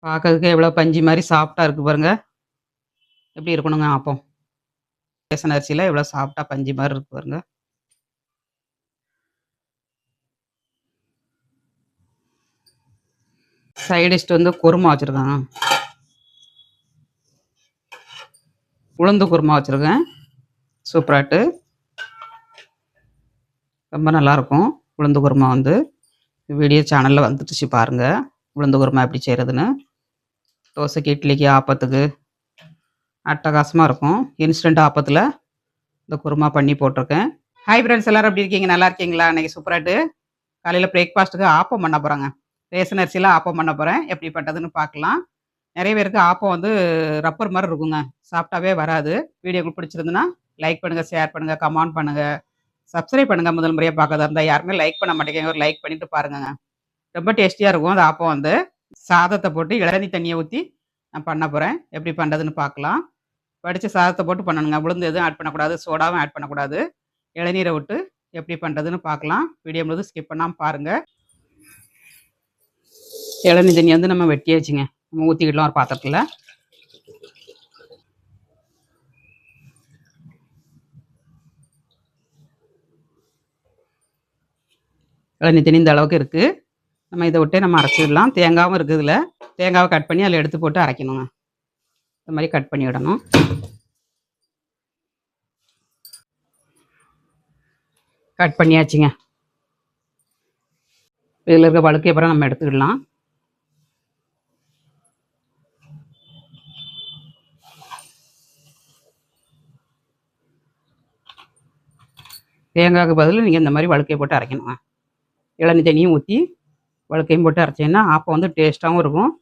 பார்க்கறதுக்கு எவ்வளோ பஞ்சு மாரி சாஃப்ட்டா இருக்கு பாருங்க. எப்படி இருக்கணுங்க ஆப்பம். ரேஷன் அரிசியில எவ்வளோ சாஃப்ட்டா பஞ்சு மாரி இருக்கு பாருங்க. சைட் டிஷ் வந்து குருமா வச்சிருக்கேங்க. உளுந்து குருமா வச்சிருக்கேன். சூப்பராட்டு. ரொம்ப நல்லாயிருக்கும். உளுந்து குருமா வந்து வீடியோ சேனல்ல வந்துடுச்சு பாருங்க. உளுந்து குருமா எப்படி செய்றதுன்னு. தோசைக்கு, இட்லிக்கு, ஆப்பத்துக்கு அட்டகாசமா இருக்கும். இன்ஸ்டன்ட் ஆப்பத்தில இந்த குருமா பண்ணி போட்டிருக்கேன். ஹாய் ஃப்ரெண்ட்ஸ் எல்லாரும் எப்படி இருக்கீங்க? நல்லா இருக்கீங்களா? இன்னைக்கு சூப்பராட்டு காலையில பிரேக்ஃபாஸ்ட்டுக்கு ஆப்பம் பண்ண போறேங்க. ரேஷன் அரிசியில ஆப்பம் பண்ண போறேன். எப்படி பண்றதுன்னு பார்க்கலாம். நெறைய பேருக்கு ஆப்பம் வந்து ரப்பர் மாரி இருக்குங்க. சாப்பிட்டாவே வராது. வீடியோக்கு பிடிச்சிருந்துன்னா லைக் பண்ணுங்க, ஷேர் பண்ணுங்க, கமெண்ட் பண்ணுங்க, சப்ஸ்கிரைப் பண்ணுங்க. முதல் முறையா பார்க்கறதா இருந்தா யாருமே லைக் பண்ண மாட்டேங்கிறீங்க. ஒரு லைக் பண்ணிட்டு பாருங்கங்க. ரொம்ப டேஸ்டியா இருக்கும் அந்த ஆப்பம் வந்து. சாதத்த போட்டு இளநீ தண்ணிய ஊத்தி நான் பண்ண போறேன். எப்படி பண்றதுன்னு பார்க்கலாம். வடிச்ச சாதத்த போட்டு பண்ணணுங்க. உளுந்து எதுவும் ஆட் பண்ணக்கூடாது. சோடாவும் ஆட் பண்ணக்கூடாது. இளநீர விட்டு எப்படி பண்றதுன்னு பார்க்கலாம். வீடியோ முழுதும் ஸ்கிப் பண்ணாம பாருங்க. இளநீ தண்ணி வந்து நம்ம வெட்டியாச்சுங்க. நம்ம ஊற்றிக்கிடலாம் ஒரு பாத்திரத்தில். இளநீ தண்ணி இந்த அளவுக்கு இருக்குது. நம்ம இதை விட்டே நம்ம அரைச்சிடலாம். தேங்காவும் இருக்குது இதில். தேங்காவை கட் பண்ணி அதில் எடுத்து போட்டு அரைக்கணுங்க. இந்த மாதிரி கட் பண்ணி விடணும். கட் பண்ணியாச்சுங்க. இதில் இருக்க வழுக்கை அப்புறம் நம்ம எடுத்துக்கிடலாம். தேங்காய்க்கு பதில் நீங்கள் இந்த மாதிரி வழுக்கையை போட்டு அரைக்கணுங்க. இளநீ தண்ணியும் ஊற்றி வழுக்கையும் போட்டு அரைச்சிங்கன்னா ஆப்பம் வந்து டேஸ்ட்டாகவும் இருக்கும்,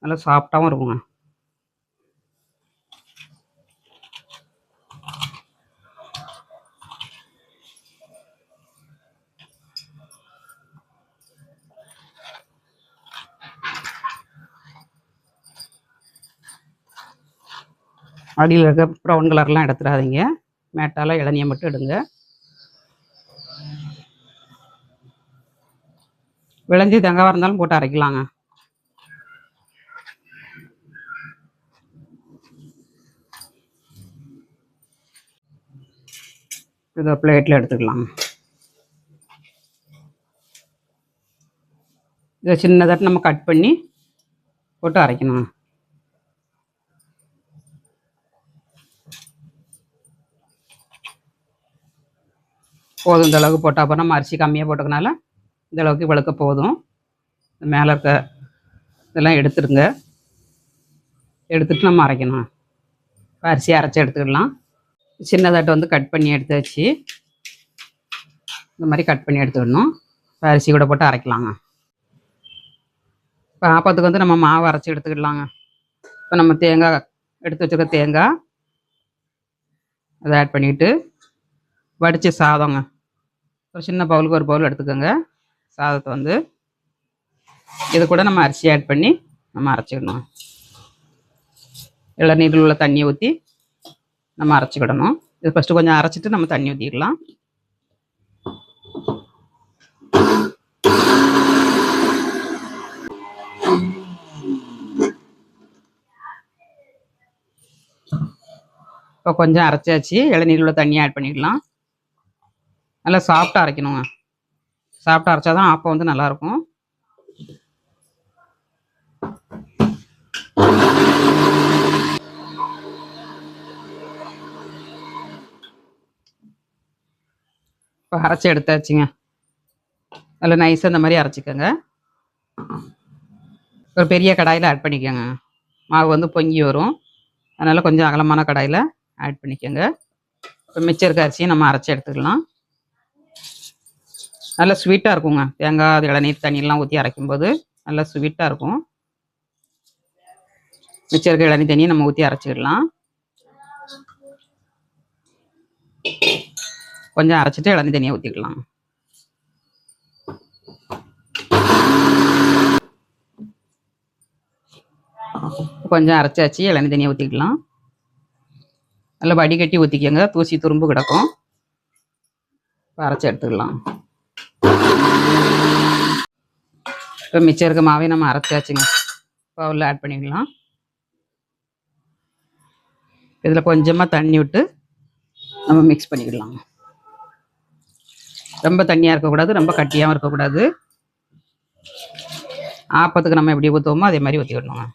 நல்லா சாஃப்டாகவும் இருக்குங்க. அடியில் இருக்க ப்ரௌன் கலர்லாம் எடுத்துடாதீங்க. மேட்டால் இளநியை மட்டும் எடுங்க. விளைஞ்சி தேங்காவாக இருந்தாலும் போட்டு அரைக்கலாங்க. இதை பிளேட்டில் எடுத்துக்கலாம். இதை சின்னதாட்டு நம்ம கட் பண்ணி போட்டு அரைக்கணும். போதும் இந்த அளவுக்கு போட்டால் அப்புறம் நம்ம அரிசி கம்மியாக போட்டதுனால இந்த அளவுக்கு வழுக்க போதும். மேலே இருக்க இதெல்லாம் எடுத்துடுங்க. எடுத்துட்டு நம்ம அரைக்கணும். அரிசி அரைச்சி எடுத்துக்கிடலாம். சின்னதாட்டு வந்து கட் பண்ணி எடுத்தாச்சு. இந்த மாதிரி கட் பண்ணி எடுத்துக்கணும். இப்போ அரிசி கூட போட்டு அரைக்கலாங்க. இப்போ ஆப்பத்துக்கு வந்து நம்ம மாவு அரைச்சி எடுத்துக்கிடலாங்க. இப்போ நம்ம தேங்காய் எடுத்து வச்சுருக்க தேங்காய் அதை ஆட் பண்ணிவிட்டு வடித்த சாதங்க ஒரு சின்ன பவுலுக்கு ஒரு பவுல் எடுத்துக்கோங்க. சாதத்தை வந்து இது கூட நம்ம அரிசி ஆட் பண்ணி நம்ம அரைச்சிக்கணும். இளநீரில் உள்ள தண்ணியை ஊற்றி நம்ம அரைச்சிக்கிடணும். இது ஃபஸ்ட்டு கொஞ்சம் அரைச்சிட்டு நம்ம தண்ணி ஊற்றிக்கலாம். இப்போ கொஞ்சம் அரைச்சாச்சு. இளநீரில் உள்ள தண்ணியை ஆட் பண்ணிக்கலாம். நல்லா சாஃப்டாக அரைக்கணுங்க. சாஃப்டாக அரைச்சா தான் ஆப்பம் வந்து நல்லாயிருக்கும். இப்போ அரைச்சி எடுத்தாச்சுங்க. நல்லா நைஸாக இந்த மாதிரி அரைச்சிக்கோங்க. ஒரு பெரிய கடாயில் ஆட் பண்ணிக்கோங்க. மாவு வந்து பொங்கி வரும், அதனால் கொஞ்சம் அகலமான கடாயில் ஆட் பண்ணிக்கோங்க. இப்போ மிச்சம் இருக்க அரிசியை நம்ம அரைச்சி எடுத்துக்கலாம். நல்லா ஸ்வீட்டாக இருக்குங்க. தேங்காய் இளநீர் தண்ணியெலாம் ஊற்றி அரைக்கும்போது நல்லா ஸ்வீட்டாக இருக்கும். மிச்சம் இருக்க இளநீர் தண்ணியை நம்ம ஊற்றி அரைச்சிடலாம். கொஞ்சம் அரைச்சிட்டு இளநீர் தண்ணியை ஊற்றிக்கலாம். கொஞ்சம் அரைச்சாச்சு. இளநீர் தண்ணியை ஊற்றிக்கலாம். நல்லா வடிகட்டி ஊற்றிக்கோங்க, தூசி துரும்பு கிடக்கும். அரைச்சி எடுத்துக்கலாம். இப்போ மிச்சம் இருக்க மாவே நம்ம அரைச்சாச்சுங்க. பவுலில் ஆட் பண்ணிக்கலாம். இதில் கொஞ்சமாக தண்ணி விட்டு நம்ம மிக்ஸ் பண்ணிக்கலாம். ரொம்ப தண்ணியாக இருக்கக்கூடாது, ரொம்ப கட்டியாகவும் இருக்கக்கூடாது. ஆப்பத்துக்கு நம்ம எப்படி ஊற்றுவோமோ அதே மாதிரி ஊற்றிக்கிடணுங்க.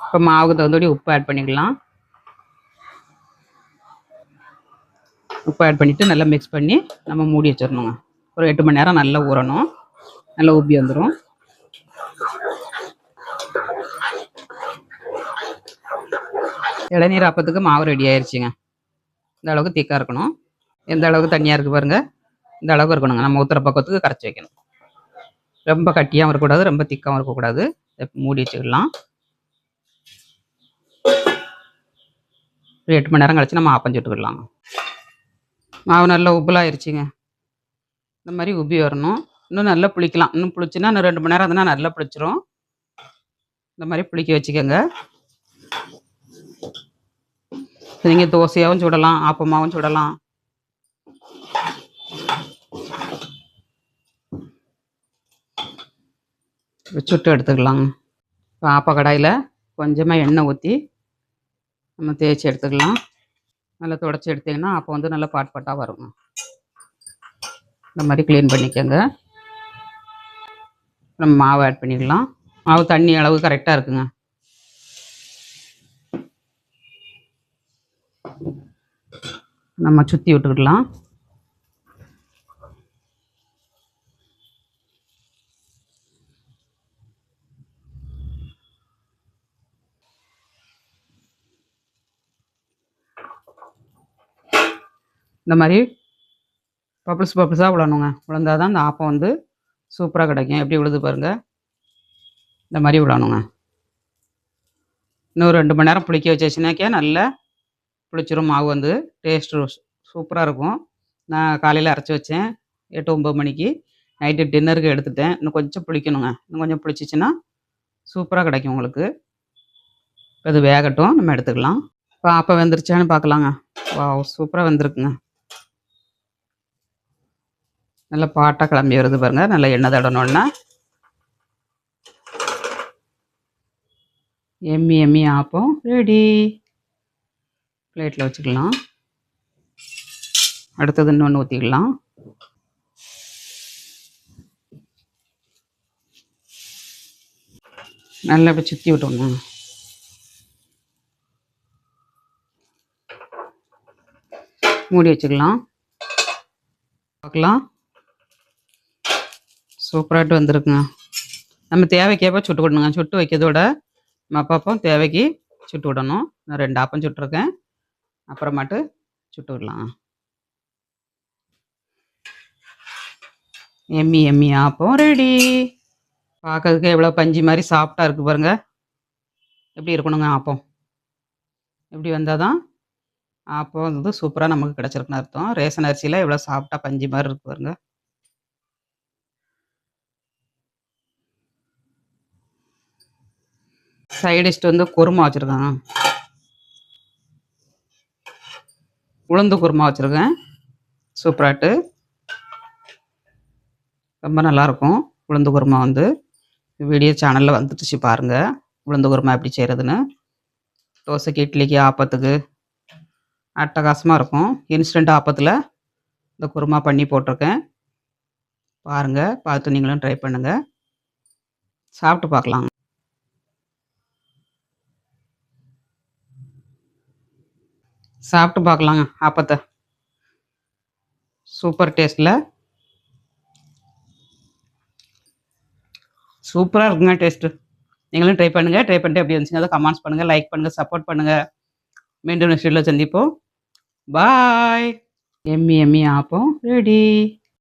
இப்போ மாவுக்கு தகுந்தபடி உப்பு ஆட் பண்ணிக்கலாம். உப்பு ஆட் பண்ணிவிட்டு நல்லா மிக்ஸ் பண்ணி நம்ம மூடி வச்சிடணுங்க. ஒரு 8 மணி நேரம் நல்லா ஊறணும். நல்லா உப்பி வந்துடும். இளநீர் அப்பத்துக்கு மாவு ரெடி ஆயிடுச்சுங்க. இந்த அளவுக்கு திக்காக இருக்கணும். எந்த அளவுக்கு தண்ணியாக இருக்குது பாருங்கள், இந்த அளவுக்கு இருக்கணுங்க. நம்ம ஊற்றுற பக்கத்துக்கு கரைச்சி வைக்கணும். ரொம்ப கட்டியாகவும் இருக்கக்கூடாது, ரொம்ப திக்காகவும் இருக்கக்கூடாது. மூடி வச்சுக்கலாம். ஒரு 8 மணி நேரம் கழிச்சு நம்ம ஆப்பம் சுட்டுக்கிடலாம். மாவு நல்லா உப்புலாயிருச்சுங்க. இந்த மாதிரி உப்பி வரணும். இன்னும் நல்லா புளிக்கலாம். இன்னும் புளிச்சுன்னா இன்னும் 2 மணி நேரம் இருந்ததுன்னா நல்லா புளிச்சிரும். இந்த மாதிரி புளிக்க வச்சுக்கோங்க. நீங்கள் தோசையாகவும் சுடலாம், ஆப்பமாகவும் சுடலாம். சுட்டு எடுத்துக்கலாங்க. இப்போ ஆப்ப கடாயில் கொஞ்சமாக எண்ணெய் ஊற்றி நம்ம தேய்ச்சி எடுத்துக்கலாம். நல்லா துடைச்சி எடுத்திங்கன்னா அப்போ வந்து நல்லா பாட் பாட்டாக வருங்க. இந்த மாதிரி க்ளீன் பண்ணிக்கோங்க. நம்ம மாவு ஆட் பண்ணிக்கலாம். மாவு தண்ணி அளவு கரெக்டாக இருக்குங்க. நம்ம சுற்றி விட்டுக்கிடலாம். இந்த மாதிரி பப்புள்ஸாக விழணுங்க. விழுந்தால் தான் இந்த ஆப்பம் வந்து சூப்பராக கிடைக்கும். எப்படி விழுது பாருங்கள், இந்த மாதிரி விழணுங்க. இன்னும் 2 மணி நேரம் புளிக்க வச்சுனாக்கே நல்லா புளிச்சிரும். மாவு வந்து டேஸ்ட்டு சூப்பராக இருக்கும். நான் காலையில் அரைச்சி வச்சேன் 8-9 மணிக்கு. நைட்டு டின்னருக்கு எடுத்துட்டேன். இன்னும் கொஞ்சம் புளிக்கணுங்க. இன்னும் கொஞ்சம் புளிச்சிச்சின்னா சூப்பராக கிடைக்கும் உங்களுக்கு. அது வேகட்டும், நம்ம எடுத்துக்கலாம். இப்போ ஆப்பம் வெந்துருச்சான்னு பார்க்கலாங்க. சூப்பராக வெந்திருக்குங்க. நல்லா பாட்டாக கிளம்பி வருது பாருங்கள். நல்லா எண்ணெய் தடனோன்னா எம்மி எம்மி ஆப்பம் ரெடி. பிளேட்டில் வச்சுக்கலாம். அடுத்தது இன்னொன்று ஊற்றிக்கலாம். நல்லா அப்படி சுற்றி விட்டோங்க. மூடி வச்சுக்கலாம். பார்க்கலாம். சூப்பராகிட்டு வந்திருக்குங்க. நம்ம தேவைக்கேற்ப சுட்டு விடணுங்க. சுட்டு வைக்கிறதோட நம்ம அப்பப்போ தேவைக்கு சுட்டு விடணும். நான் 2 ஆப்பம் சுட்டுருக்கேன். அப்புறமாட்டு சுட்டு விடலாம். எம்மி எம்மி ஆப்பம் ரெடி. பார்க்கறதுக்கு எவ்வளோ பஞ்சு மாதிரி சாஃப்டாக இருக்குது பாருங்கள். எப்படி இருக்கணுங்க ஆப்பம். எப்படி வந்தால் தான் ஆப்பம் வந்து சூப்பராக நமக்கு கிடச்சிருக்குன்னு அர்த்தம். ரேஷன் அரிசியில் எவ்வளோ சாஃப்டாக பஞ்சு மாதிரி இருக்கு பாருங்கள். சைடிஷ்ட்டு வந்து குருமா வச்சுருக்காங்க. உளுந்து குருமா வச்சுருக்கேன். சூப்பராகிட்டு ரொம்ப நல்லாயிருக்கும். உளுந்து குருமா வந்து வீடியோ சேனலில் வந்துட்டுச்சு பாருங்கள். உளுந்து குருமா எப்படி செய்கிறதுன்னு. தோசைக்கு, இட்லிக்கு, ஆப்பத்துக்கு அட்டகாசமாக இருக்கும். இன்ஸ்டன்ட் ஆப்பத்தில் இந்த குருமா பண்ணி போட்டிருக்கேன். பாருங்கள், பார்த்து நீங்களும் ட்ரை பண்ணுங்கள். சாப்பிட்டு பார்க்கலாம். சாப்பிட்டு பார்க்கலாங்க ஆப்பத்தை. சூப்பர் டேஸ்ட்டில் சூப்பராக இருக்குங்க டேஸ்ட்டு. நீங்களும் ட்ரை பண்ணுங்கள். ட்ரை பண்ணிட்டு எப்படி இருந்துச்சுங்க அதை கமெண்ட்ஸ் பண்ணுங்கள், லைக் பண்ணுங்கள், சப்போர்ட் பண்ணுங்கள். மீண்டும் நெக்ஸ்ட் வீடியோவில் சந்திப்போம். பாய். எம்மி எம்மி ஆப்பம் ரெடி.